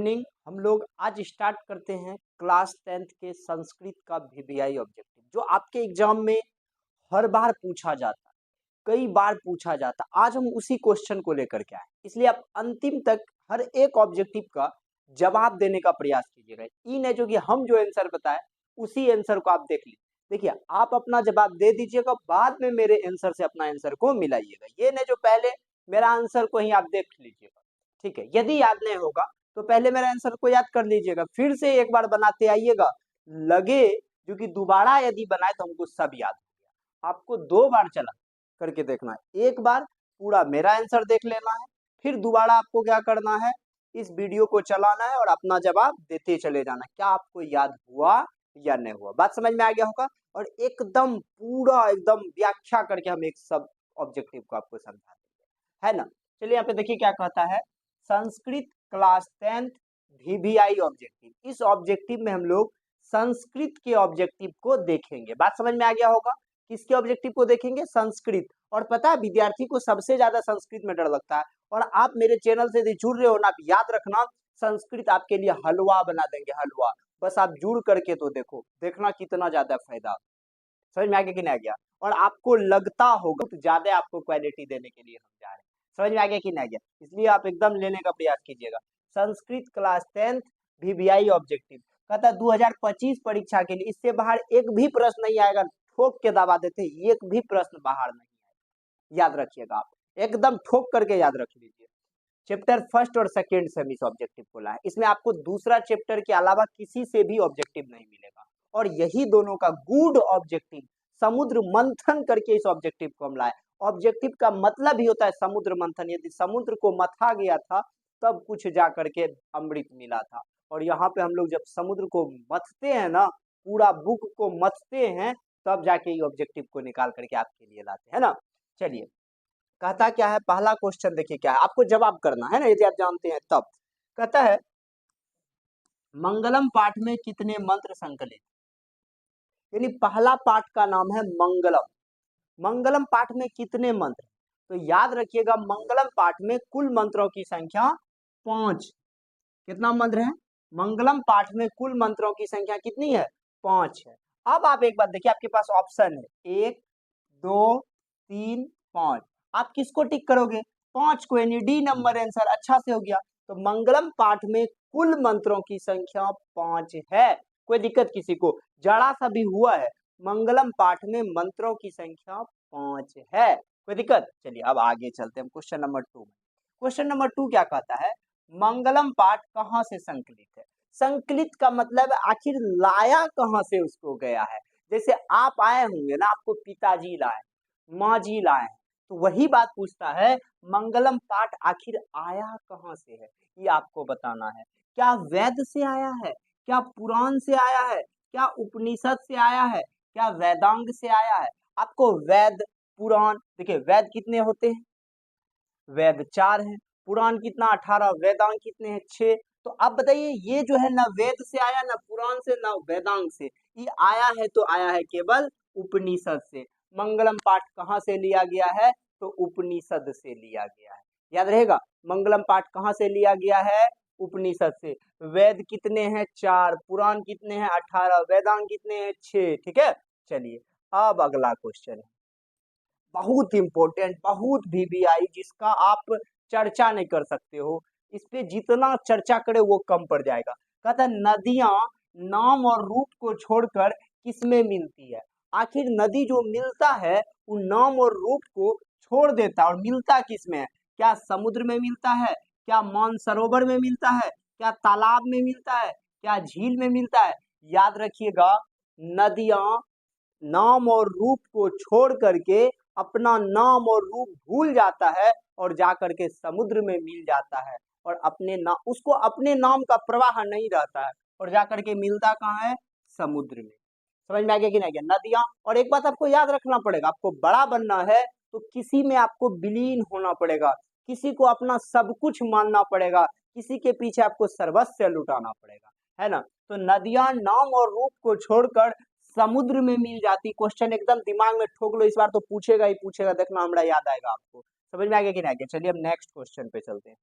Evening. हम लोग आज स्टार्ट करते हैं क्लास 10th के संस्कृत का वीवीआई ऑब्जेक्टिव, जो आपके एग्जाम में हर बार पूछा जाता है, कई बार पूछा जाता है। आज हम उसी क्वेश्चन को लेकर के आए, इसलिए आप अंतिम तक हर एक ऑब्जेक्टिव का जवाब देने का प्रयास कीजिएगा। ये नहीं जो कि हम जो आंसर बताए उसी आंसर को आप देख लीजिए। देखिए, आप अपना जवाब दे दीजिएगा, बाद में मेरे आंसर से अपना आंसर को मिलाइएगा। ये नहीं जो पहले मेरा आंसर को ही आप देख लीजिएगा, ठीक है। यदि याद नहीं होगा तो पहले मेरे आंसर को याद कर लीजिएगा, फिर से एक बार बनाते आइएगा। लगे जो कि दोबारा यदि बनाए तो हमको सब याद हो गया। आपको 2 बार चला करके देखना है, एक बार पूरा मेरा आंसर देख लेना है, फिर दोबारा आपको क्या करना है, इस वीडियो को चलाना है और अपना जवाब देते चले जाना। क्या आपको याद हुआ या नहीं हुआ, बात समझ में आ गया होगा। और एकदम पूरा एकदम व्याख्या करके हम एक सब ऑब्जेक्टिव को आपको समझा देंगे, है ना। चलिए यहाँ पे देखिए क्या कहता है, Sanskrit class 10th VVI objective. इस ऑब्जेक्टिव में हम लोग संस्कृत के ऑब्जेक्टिव को देखेंगे। बात समझ में आ गया होगा, किसके ऑब्जेक्टिव को देखेंगे, संस्कृत। और पता है विद्यार्थी को सबसे ज्यादा संस्कृत में डर लगता है, और आप मेरे चैनल से यदि जुड़ रहे हो ना, आप याद रखना संस्कृत आपके लिए हलवा बना देंगे, हलवा। बस आप जुड़ करके तो देखो, देखना कितना ज्यादा फायदा। समझ में आ गया कि नहीं आ गया। और आपको लगता होगा तो ज्यादा आपको क्वालिटी देने के लिए हम जा रहे हैं। समझ में आ गया कि नहीं आ गया, इसलिए आप एकदम लेने का प्रयास कीजिएगा। Sanskrit class 10th VVI objective कहता है 2025 परीक्षा के लिए इससे बाहर एक भी प्रश्न नहीं आएगा। ठोक के दबा देते, एक भी प्रश्न बाहर नहीं आएगा, याद रखिएगा। आप एकदम ठोक करके याद रख लीजिए। चैप्टर फर्स्ट और सेकेंड से हम इस ऑब्जेक्टिव को लाए, इसमें आपको दूसरा चैप्टर के अलावा किसी से भी ऑब्जेक्टिव नहीं मिलेगा। और यही दोनों का गुड ऑब्जेक्टिव, समुद्र मंथन करके इस ऑब्जेक्टिव को हम लाए। ऑब्जेक्टिव का मतलब ही होता है समुद्र मंथन। यदि समुद्र को मथा गया था तब कुछ जा करके अमृत मिला था। और यहाँ पे हम लोग जब समुद्र को मथते हैं ना, पूरा बुक को मथते हैं, तब जाके ये ऑब्जेक्टिव को निकाल करके आपके लिए लाते हैं ना। चलिए, कहता क्या है, पहला क्वेश्चन देखिए क्या है, आपको जवाब करना है ना, यदि आप जानते हैं तब। कहता है मंगलम पाठ में कितने मंत्र संकलित, यानी पहला पाठ का नाम है मंगलम। मंगलम पाठ में कितने मंत्र, तो याद रखिएगा मंगलम पाठ में कुल मंत्रों की संख्या 5। कितना मंत्र है, मंगलम पाठ में कुल मंत्रों की संख्या कितनी है, 5 है। अब आप एक बात देखिए, आपके पास ऑप्शन है 1 2 3 5। आप किसको टिक करोगे, 5 को, यानी डी नंबर आंसर। अच्छा से हो गया। तो मंगलम पाठ में कुल मंत्रों की संख्या 5 है। कोई दिक्कत किसी को, जरा सा भी हुआ है, मंगलम पाठ में मंत्रों की संख्या 5 है, कोई दिक्कत। चलिए अब आगे चलते हैं क्वेश्चन नंबर 2 में। क्वेश्चन नंबर 2 क्या कहता है, मंगलम पाठ कहाँ से संकलित है। संकलित का मतलब आखिर लाया कहाँ से उसको गया है। जैसे आप आए होंगे ना, आपको पिताजी लाए, माँ जी लाए, तो वही बात पूछता है मंगलम पाठ आखिर आया कहाँ से है, ये आपको बताना है। क्या वेद से आया है, क्या पुराण से आया है, क्या उपनिषद से आया है, क्या वेदांग से आया है। आपको वेद पुराण, देखिए वेद कितने होते हैं, वेद 4 है, पुराण कितना 18, वेदांग कितने हैं 6। तो आप बताइए, ये जो है ना वेद से आया, ना पुराण से, ना वेदांग से, ये आया है तो आया है केवल उपनिषद से। मंगलम पाठ कहाँ से लिया गया है, तो उपनिषद से लिया गया है। याद रहेगा, मंगलम पाठ कहाँ से लिया गया है, उपनिषद से। वेद कितने हैं 4, पुराण कितने हैं 18, वेदांग कितने हैं 6, ठीक है। चलिए अब अगला क्वेश्चन है, बहुत इंपॉर्टेंट, बहुत वीवीआई, जिसका आप चर्चा नहीं कर सकते हो। इस पे जितना चर्चा करे वो कम पड़ जाएगा। कहता है नदियां नाम और रूप को छोड़कर किसमें मिलती है। आखिर नदी जो मिलता है वो नाम और रूप को छोड़ देता है, और मिलता किसमें है, क्या समुद्र में मिलता है, क्या मानसरोवर में मिलता है, क्या तालाब में मिलता है, क्या झील में मिलता है। याद रखिएगा, नदियां नाम और रूप को छोड़ करके अपना नाम और रूप भूल जाता है और जाकर के समुद्र में मिल जाता है, और अपने नाम, उसको अपने नाम का प्रवाह नहीं रहता है, और जाकर के मिलता कहाँ है, समुद्र में। समझ में आ गया कि नहीं गया, नदियां। और एक बात आपको याद रखना पड़ेगा, आपको बड़ा बनना है तो किसी में आपको विलीन होना पड़ेगा, किसी को अपना सब कुछ मानना पड़ेगा, किसी के पीछे आपको सर्वस्व लुटाना पड़ेगा, है ना। तो नदियां नाम और रूप को छोड़कर समुद्र में मिल जाती। क्वेश्चन एकदम दिमाग में ठोक लो, इस बार तो पूछेगा ही पूछेगा, देखना हमारा याद आएगा आपको। समझ में आ गया कि नहीं आ गया। चलिए अब नेक्स्ट क्वेश्चन पे चलते हैं।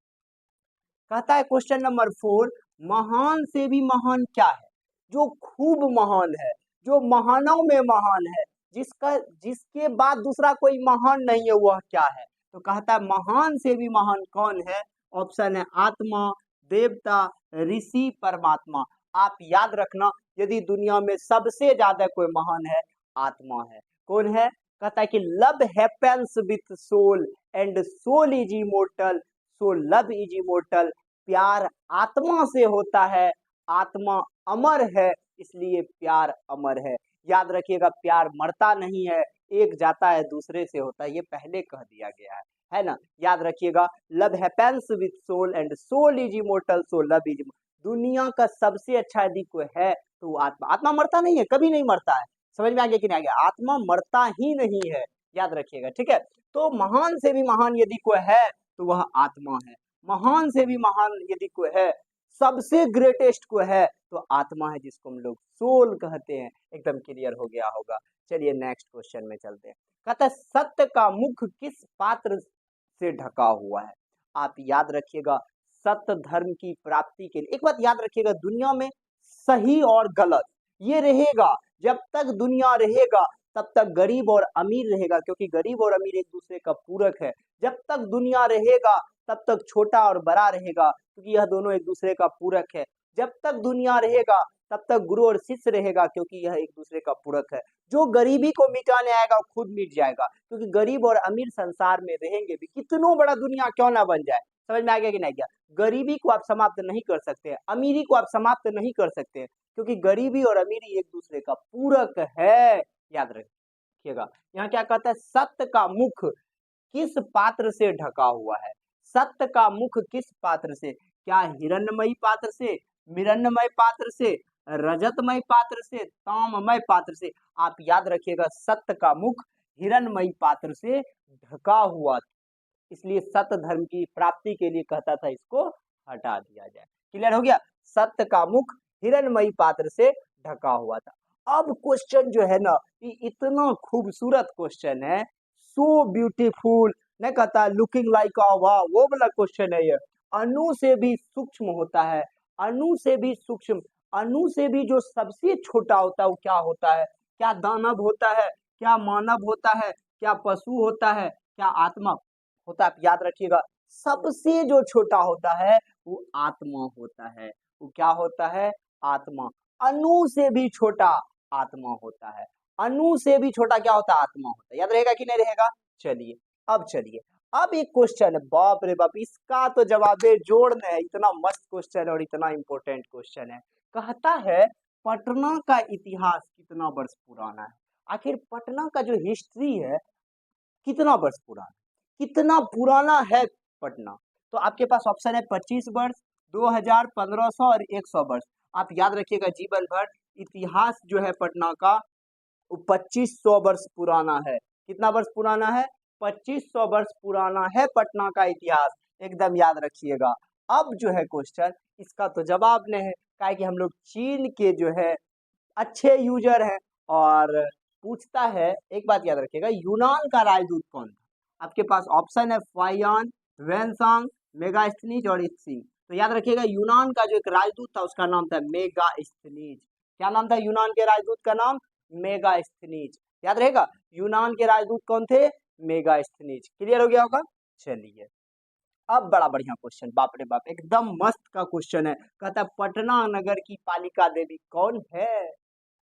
कहता है क्वेश्चन नंबर 4, महान से भी महान क्या है? जो खूब महान है, जो महानों में महान है, जिसके बाद दूसरा कोई महान नहीं है, वह क्या है? तो कहता है महान से भी महान कौन है? ऑप्शन है आत्मा, देवता, ऋषि, परमात्मा। आप याद रखना, यदि दुनिया में सबसे ज्यादा कोई महान है, आत्मा है। कौन है? कहता है कि love happens with soul and soul is immortal, so love is immortal. प्यार आत्मा से होता है, आत्मा अमर है, इसलिए प्यार अमर है। याद रखिएगा, प्यार मरता नहीं है, एक जाता है दूसरे से होता है, ये पहले कह दिया गया है ना? याद रखिएगा, love happens with soul and soul is immortal, so love is. दुनिया का सबसे अच्छा यदि कोई है तो आत्मा। आत्मा मरता नहीं है, कभी नहीं मरता है। समझ में आ गया कि नहीं आ गया? आत्मा मरता ही नहीं है, याद रखिएगा, ठीक है? तो महान से भी महान यदि कोई है तो वह आत्मा है। महान से भी महान यदि कोई है, सबसे ग्रेटेस्ट कोई है तो आत्मा है, जिसको हम लोग सोल कहते हैं। एकदम क्लियर हो गया होगा। चलिए नेक्स्ट क्वेश्चन में चलते हैं। कहता है सत्य का मुख किस पात्र से ढका हुआ है? आप याद रखिएगा, सत्य धर्म की प्राप्ति के लिए एक बात याद रखिएगा, दुनिया में सही और गलत ये रहेगा। जब तक दुनिया रहेगा तब तक गरीब और अमीर रहेगा, क्योंकि गरीब और अमीर एक दूसरे का पूरक है। जब तक दुनिया रहेगा तब तक छोटा और बड़ा रहेगा, क्योंकि यह दोनों एक दूसरे का पूरक है। जब तक दुनिया रहेगा तब तक गुरु और शिष्य रहेगा, क्योंकि यह एक दूसरे का पूरक है। जो गरीबी को मिटाने आएगा खुद मिट जाएगा, क्योंकि गरीब और अमीर संसार में रहेंगे भी, कितनों बड़ा दुनिया क्यों ना बन जाए। समझ में आ गया कि नहीं गया? गरीबी को आप समाप्त नहीं कर सकते, अमीरी को आप समाप्त नहीं कर सकते, क्योंकि गरीबी और अमीरी एक दूसरे का पूरक है। याद रखिएगा। यहाँ क्या कहता है? सत्य का मुख किस पात्र से ढका हुआ है? सत्य का मुख किस पात्र से? क्या हिरण्मयी पात्र से, मिरन्मय पात्र से, रजतमय पात्र से, ताममय पात्र से? आप याद रखिएगा, सत्य का मुख हिरण्मयी पात्र से ढका हुआ, इसलिए सत्य धर्म की प्राप्ति के लिए कहता था इसको हटा दिया जाए। क्लियर हो गया? सत्य का मुख हिरण्मयी पात्र से ढका हुआ था। अब क्वेश्चन जो है ना, ये इतना खूबसूरत क्वेश्चन है, सो ब्यूटीफुल, नहीं कहता लुकिंग लाइक अ वाह, वो वाला क्वेश्चन है ये। अणु से भी सूक्ष्म होता है, अणु से भी सूक्ष्म, अणु से भी जो सबसे छोटा होता है वो क्या होता है? क्या दानव होता है? क्या मानव होता है? क्या पशु होता है? क्या आत्मा होता है? आप याद रखिएगा, सबसे जो छोटा होता है वो आत्मा होता है। वो क्या होता है? आत्मा। अणु से भी छोटा आत्मा होता है। अणु से भी छोटा क्या होता है? आत्मा होता है। याद रहेगा कि नहीं रहेगा? चलिए अब चलिए, अब एक क्वेश्चन है, बाप रे बाप, इसका तो जवाबे जोड़ना है, इतना मस्त क्वेश्चन है और इतना इंपॉर्टेंट क्वेश्चन है। कहता है पटना का इतिहास कितना वर्ष पुराना है? आखिर पटना का जो हिस्ट्री है कितना वर्ष पुराना, कितना पुराना है पटना? तो आपके पास ऑप्शन है 25 वर्ष, 2000, 1500 और 100 वर्ष। आप याद रखिएगा, जीवन भर इतिहास जो है पटना का वो 2500 वर्ष पुराना है। कितना वर्ष पुराना है? 2500 वर्ष पुराना है पटना का इतिहास। एकदम याद रखिएगा। अब जो है क्वेश्चन, इसका तो जवाब नहीं है, काहे कि हम लोग चीन के जो है अच्छे यूजर हैं। और पूछता है, एक बात याद रखिएगा, यूनान का राजदूत कौन था? आपके पास ऑप्शन है फाइयान, वेनसांग, मेगास्थनीज और इत्सिंग। तो याद रखिएगा, यूनान का जो एक राजदूत था उसका नाम था मेगास्थनीज। क्या नाम था यूनान के राजदूत का? नाम मेगास्थनीज। याद रहेगा, यूनान के राजदूत कौन थे? मेगास्थनीज। क्लियर हो गया होगा? चलिए अब बड़ा बढ़िया क्वेश्चन, बाप रे बाप, एकदम मस्त का क्वेश्चन है। कहता है पटना नगर की पालिका देवी कौन है?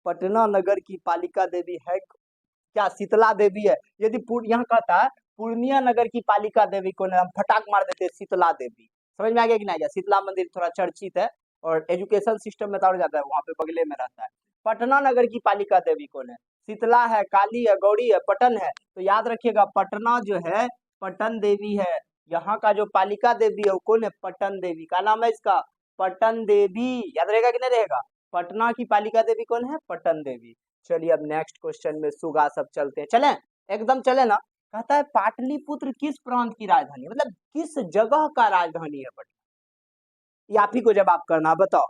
पटना नगर की पालिका देवी है क्या? शीतला देवी है। यदि यहाँ कहता है पूर्णिया नगर की पालिका देवी कौन है, हम फटाक मार देते शीतला देवी। समझ में आ गया कि नहीं? शीतला मंदिर थोड़ा चर्चित है और एजुकेशन सिस्टम में ताड़ जाता है, वहां पे बगले में रहता है। पटना नगर की पालिका देवी कौन है? शीतला है, काली है, गौरी है, पटन है। तो याद रखिएगा, पटना जो है पटन देवी है। यहाँ का जो पालिका देवी है वो कौन है? पटन देवी। का नाम है इसका? पटन देवी। याद रहेगा कि नहीं रहेगा? पटना की पालिका देवी कौन है? पटन देवी। चलिए अब नेक्स्ट क्वेश्चन में सुगा सब चलते हैं, चलें एकदम चले ना। कहता है पाटलिपुत्र किस प्रांत की राजधानी, मतलब किस जगह का राजधानी है पटना? ये आप ही को जवाब करना, बताओ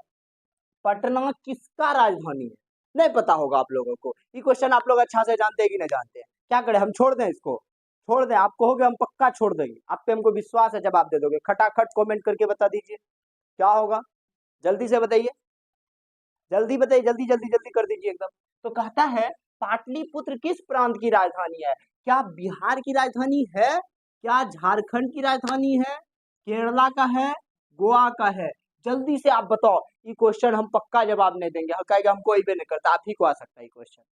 पटना किसका राजधानी है? नहीं पता होगा आप लोगों को। ये क्वेश्चन आप लोग अच्छा से जानते हैं कि नहीं जानते हैं? क्या करें, हम छोड़ दें इसको? छोड़ दें? आप कहोगे हम पक्का छोड़ देंगे, आप पे हमको विश्वास है, जवाब दे दोगे। खटाखट कमेंट करके बता दीजिए क्या होगा। जल्दी से बताइए, जल्दी बताइए, जल्दी जल्दी जल्दी कर दीजिए एकदम। तो कहता है पाटलिपुत्र किस प्रांत की राजधानी है? क्या बिहार की राजधानी है? क्या झारखंड की राजधानी है? केरला का है? गोवा का है? जल्दी से आप बताओ। ये क्वेश्चन हम पक्का जवाब नहीं देंगे, हम कहेंगे हम कोई भी नहीं करता, आप ही को आ सकता है ये क्वेश्चन,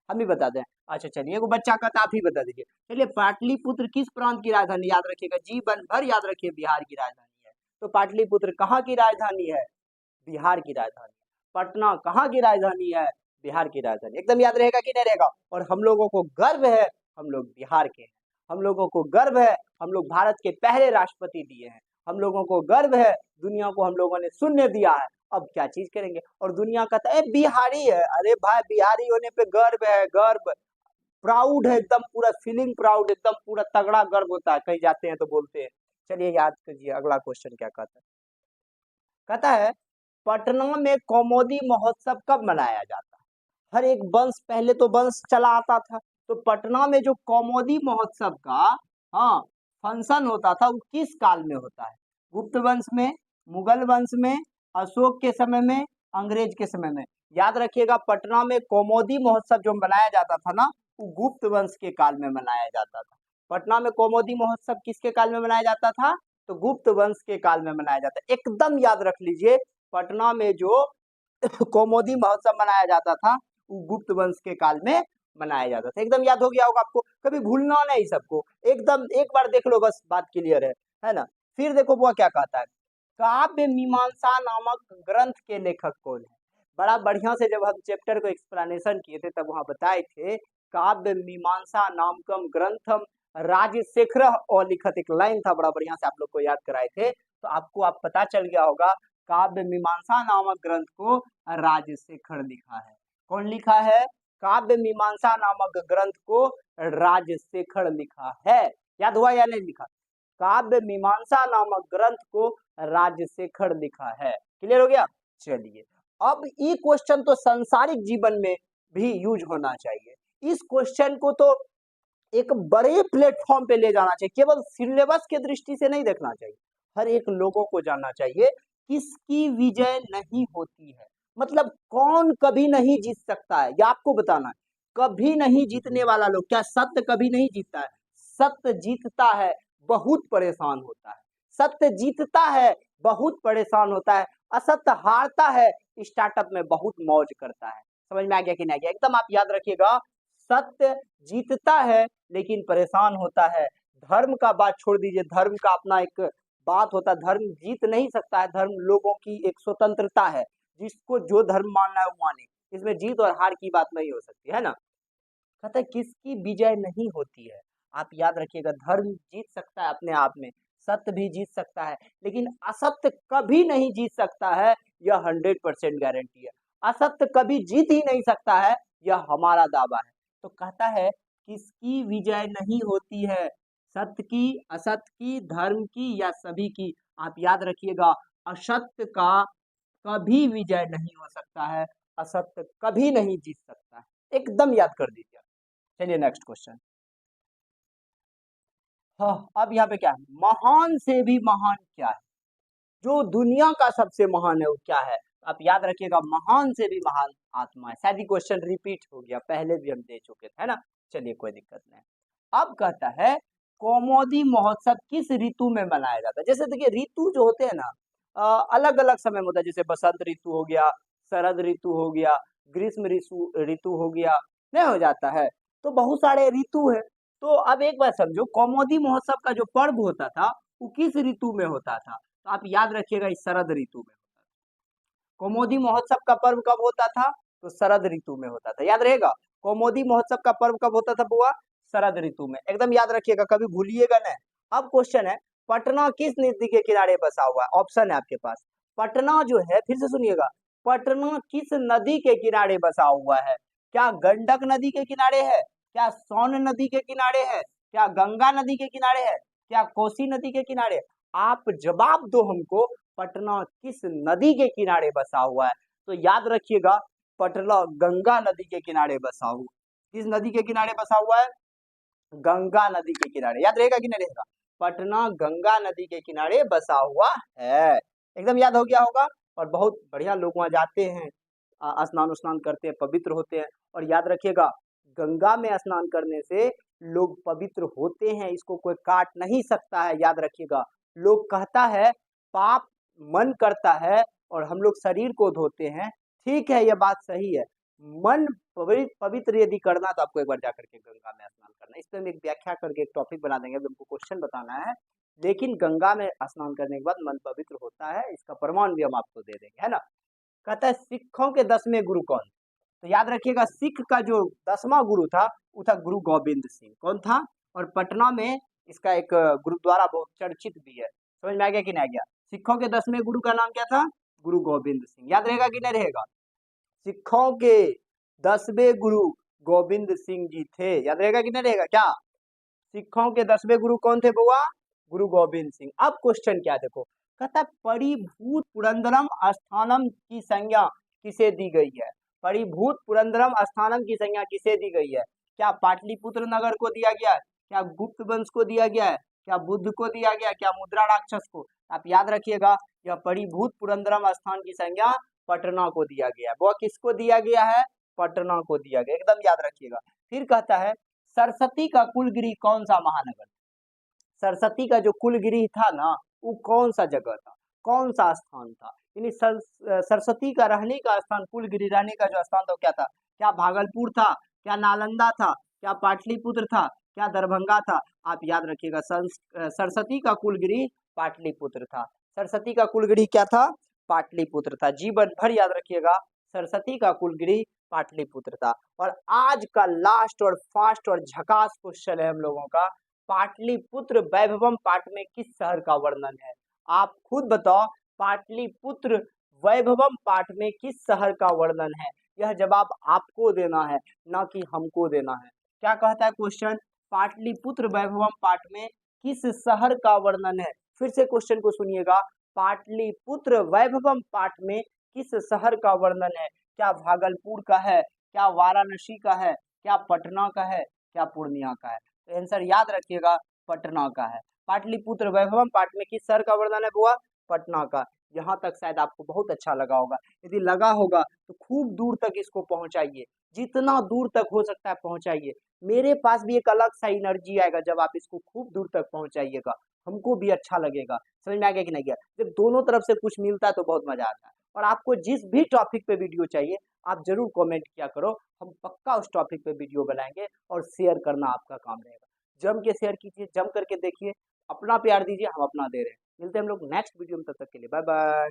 हम ही बता दें। अच्छा चलिए, वो बच्चा कहता आप ही बता दीजिए। चलिए, पाटलिपुत्र किस प्रांत की राजधानी, याद रखिएगा, जीवन भर याद रखिए, बिहार की राजधानी है। तो पाटलिपुत्र कहाँ की राजधानी है? बिहार की राजधानी। पटना कहाँ की राजधानी है? बिहार की राजधानी। एकदम याद रहेगा कि नहीं रहेगा? और हम लोगों को गर्व है, हम लोग बिहार के हैं। हम लोगों को गर्व है, हम लोग भारत के पहले राष्ट्रपति दिए हैं। हम लोगों को गर्व है, दुनिया को हम लोगों ने शून्य दिया है। अब क्या चीज करेंगे? और दुनिया कहता है बिहारी है। अरे भाई, बिहारी होने पे गर्व है, गर्व, प्राउड है, एकदम पूरा फीलिंग प्राउड, एकदम पूरा तगड़ा गर्व होता है, कहीं जाते हैं तो बोलते हैं। चलिए याद कीजिए, अगला क्वेश्चन क्या कहता है। कहता है पटना में कौमुदी महोत्सव कब मनाया जाता है? हर एक वंश, पहले तो वंश चला आता था, तो पटना में जो कौमुदी महोत्सव का हाँ फंक्शन होता था वो किस काल में होता है? गुप्त वंश में, मुगल वंश में, अशोक के समय में, अंग्रेज के समय में? याद रखिएगा, पटना में कौमुदी महोत्सव जो मनाया जाता था ना, वो गुप्त वंश के काल में मनाया जाता था। पटना में कौमुदी महोत्सव किसके काल में मनाया जाता था? तो गुप्त वंश के काल में मनाया जाता है। एकदम याद रख लीजिए, पटना में जो कौमुदी महोत्सव मनाया जाता था वो गुप्त वंश के काल में मनाया जाता था। एकदम याद हो गया होगा आपको, कभी भूलना नहीं सबको, एकदम एक बार देख लो बस, बात क्लियर है ना? फिर देखो वो क्या कहता है, काव्य मीमांसा नामक ग्रंथ के लेखक कौन है? बड़ा बढ़िया से जब हम चैप्टर को एक्सप्लेनेशन किए थे तब वहां बताए थे, काव्य मीमांसा नामकम ग्रंथम राजशेखर और लिखत, एक लाइन था, बड़ा बढ़िया से आप लोग को याद कराए थे, तो आपको आप पता चल गया होगा काव्य मीमांसा नामक ग्रंथ को राजशेखर लिखा है। कौन लिखा है? काव्य मीमांसा नामक ग्रंथ को राजशेखर लिखा है। याद हुआ या नहीं लिखा? काव्य मीमांसा नामक ग्रंथ को राजशेखर लिखा है। क्लियर हो गया? चलिए, अब ये क्वेश्चन तो सांसारिक जीवन में भी यूज होना चाहिए। इस क्वेश्चन को तो एक बड़े प्लेटफॉर्म पे ले जाना चाहिए, केवल सिलेबस के दृष्टि से नहीं देखना चाहिए, हर एक लोगों को जानना चाहिए किसकी विजय नहीं होती है, मतलब कौन कभी नहीं जीत सकता है, ये आपको बताना है। कभी नहीं जीतने वाला लोग, क्या सत्य कभी नहीं जीतता है? सत्य जीतता है, बहुत परेशान होता है। सत्य जीतता है, बहुत परेशान होता है। असत्य हारता है, स्टार्टअप में बहुत मौज करता है। समझ में आ गया कि नहीं आ गया? एकदम आप याद रखिएगा, सत्य जीतता है लेकिन परेशान होता है। धर्म का बात छोड़ दीजिए, धर्म का अपना एक बात होता है, धर्म जीत नहीं सकता है, धर्म लोगों की एक स्वतंत्रता है, जिसको जो धर्म मानना है वो माने, इसमें जीत और हार की बात नहीं हो सकती है ना। कहता है किसकी विजय नहीं होती है? आप याद रखिएगा, धर्म जीत सकता है अपने आप में, सत्य भी जीत सकता है, लेकिन असत्य कभी नहीं जीत सकता है, यह 100% गारंटी है। असत्य कभी जीत ही नहीं सकता है, यह हमारा दावा है। तो कहता है किसकी विजय नहीं होती है? सत्य की, असत्य की, धर्म की या सभी की? आप याद रखिएगा, असत्य का कभी विजय नहीं हो सकता है, असत्य कभी नहीं जीत सकता है। एकदम याद कर दीजिए। चलिए नेक्स्ट क्वेश्चन। हाँ, अब यहाँ पे क्या है, महान से भी महान क्या है? जो दुनिया का सबसे महान है वो क्या है? आप याद रखिएगा, महान से भी महान आत्मा है। शायद ये क्वेश्चन रिपीट हो गया, पहले भी हम दे चुके थे, है ना? चलिए कोई दिक्कत नहीं। अब कहता है कौमुदी महोत्सव किस ऋतु में मनाया जाता है? जैसे देखिए, ऋतु जो होते हैं ना, अलग अलग समय में होता है, जैसे बसंत ऋतु हो गया, शरद ऋतु हो गया, ग्रीष्म ऋतु ऋतु हो गया, नहीं हो जाता है? तो बहुत सारे ऋतु है। तो अब एक बात समझो, कौमुदी महोत्सव का जो पर्व होता था वो किस ऋतु में होता था? तो आप याद रखिएगा, इस शरद ऋतु में होता था। कौमुदी महोत्सव का पर्व कब होता था? तो शरद ऋतु में होता था। याद रहेगा, कौमुदी महोत्सव का पर्व कब होता था बुआ? शरद ऋतु में। एकदम याद रखिएगा, कभी भूलिएगा नहीं। अब क्वेश्चन है, पटना किस नदी के किनारे बसा हुआ है? ऑप्शन है आपके पास। पटना जो है, फिर से सुनिएगा, पटना किस नदी के किनारे बसा हुआ है? क्या गंडक नदी के किनारे है? क्या सोन नदी के किनारे है? क्या गंगा नदी के किनारे है? क्या कोसी नदी के किनारे? आप जवाब दो हमको, पटना किस नदी के किनारे बसा हुआ है? तो याद रखिएगा, पटना गंगा नदी के किनारे बसा हुआ। किस नदी के किनारे बसा हुआ है? गंगा नदी के किनारे। याद रहेगा कि नहीं रहेगा? पटना गंगा नदी के किनारे बसा हुआ है। एकदम याद हो गया होगा। और बहुत बढ़िया लोग वहाँ जाते हैं, स्नान उस्नान करते हैं, पवित्र होते हैं। और याद रखिएगा, गंगा में स्नान करने से लोग पवित्र होते हैं, इसको कोई काट नहीं सकता है, याद रखिएगा। लोग कहता है पाप मन करता है और हम लोग शरीर को धोते हैं, ठीक है, यह बात सही है। मन पवित्र यदि करना तो आपको एक बार जाकर के गंगा में स्नान करना है। इस पर हम एक व्याख्या करके एक टॉपिक बना देंगे, हमको क्वेश्चन बताना है, लेकिन गंगा में स्नान करने के बाद मन पवित्र होता है, इसका प्रमाण भी हम आपको दे देंगे, है ना। कहता है सिखों के 10वें गुरु कौन? तो याद रखिएगा, सिख का जो 10वां गुरु था वो था गुरु गोविंद सिंह। कौन था? और पटना में इसका एक गुरुद्वारा बहुत चर्चित भी है। समझ में आ गया कि नहीं आ गया? सिखों के 10वें गुरु का नाम क्या था? गुरु गोविंद सिंह। याद रहेगा कि नहीं रहेगा? सिखों के 10वें गुरु गोविंद सिंह जी थे। याद रहेगा कि नहीं रहेगा? क्या सिखों के 10वें गुरु कौन थे बुआ? गुरु गोविंद सिंह। अब क्वेश्चन क्या देखो, कहता परिभूत पुरंदरम स्थानम की संज्ञा किसे दी गई है? परिभूत पुरंदरम स्थानम की संज्ञा किसे दी गई है? क्या पाटलिपुत्र नगर को दिया गया है? क्या गुप्त वंश को दिया गया है? क्या बुद्ध को दिया गया? क्या मुद्रा राक्षस को? आप याद रखिएगा, यह परिभूत पुरंदरम स्थान की संज्ञा पटना को दिया गया है। वो किसको दिया गया है? पटना को दिया गया, एकदम याद रखिएगा। फिर कहता है सरस्वती का कुलगिरी कौन सा महानगर? सरस्वती का जो कुलगिरी था ना, वो कौन सा जगह था, कौन सा स्थान था? यानी सरस्वती का रहने का स्थान, कुलगिरी रहने का जो स्थान था क्या था? क्या भागलपुर था? क्या नालंदा था? क्या पाटलिपुत्र था? क्या दरभंगा था? आप याद रखिएगा, सरस्वती का कुलगिरी पाटलिपुत्र था। सरस्वती का कुलगिरी क्या था? पाटलिपुत्र था। जीवन भर याद रखिएगा, सरस्वती का कुलगिरी पाटलिपुत्र था। और आज का लास्ट और फास्ट और झकास क्वेश्चन है हम लोगों का, पाटलिपुत्र वैभवम पाठ में किस शहर का वर्णन है? आप खुद बताओ, पाटलिपुत्र वैभवम पाठ में किस शहर का वर्णन है? यह जवाब आपको देना है, ना कि हमको देना है। क्या कहता है क्वेश्चन? पाटलिपुत्र वैभवम पाठ में किस शहर का वर्णन है? फिर से क्वेश्चन को सुनिएगा, पाटलिपुत्र वैभवम पाठ में किस शहर का वर्णन है? क्या भागलपुर का है? क्या वाराणसी का है? क्या पटना का है? क्या पूर्णिया का है? तो आंसर याद रखिएगा, पटना का है। पाटलिपुत्र वैभवम पाठ में किस शहर का वर्णन है बुआ? पटना का। यहाँ तक शायद आपको बहुत अच्छा लगा होगा। यदि लगा होगा तो खूब दूर तक इसको पहुंचाइए, जितना दूर तक हो सकता है पहुंचाइए। मेरे पास भी एक अलग सा एनर्जी आएगा जब आप इसको खूब दूर तक पहुंचाइएगा, हमको भी अच्छा लगेगा। समझ में आ गया कि नहीं गया? जब दोनों तरफ से कुछ मिलता है तो बहुत मजा आता है। और आपको जिस भी टॉपिक पे वीडियो चाहिए आप जरूर कमेंट किया करो, हम पक्का उस टॉपिक पे वीडियो बनाएंगे। और शेयर करना आपका काम रहेगा, जम के शेयर कीजिए, जम करके देखिए, अपना प्यार दीजिए, हम अपना दे रहे हैं। मिलते हैं हम लोग नेक्स्ट वीडियो में, तब तक के लिए बाय बाय।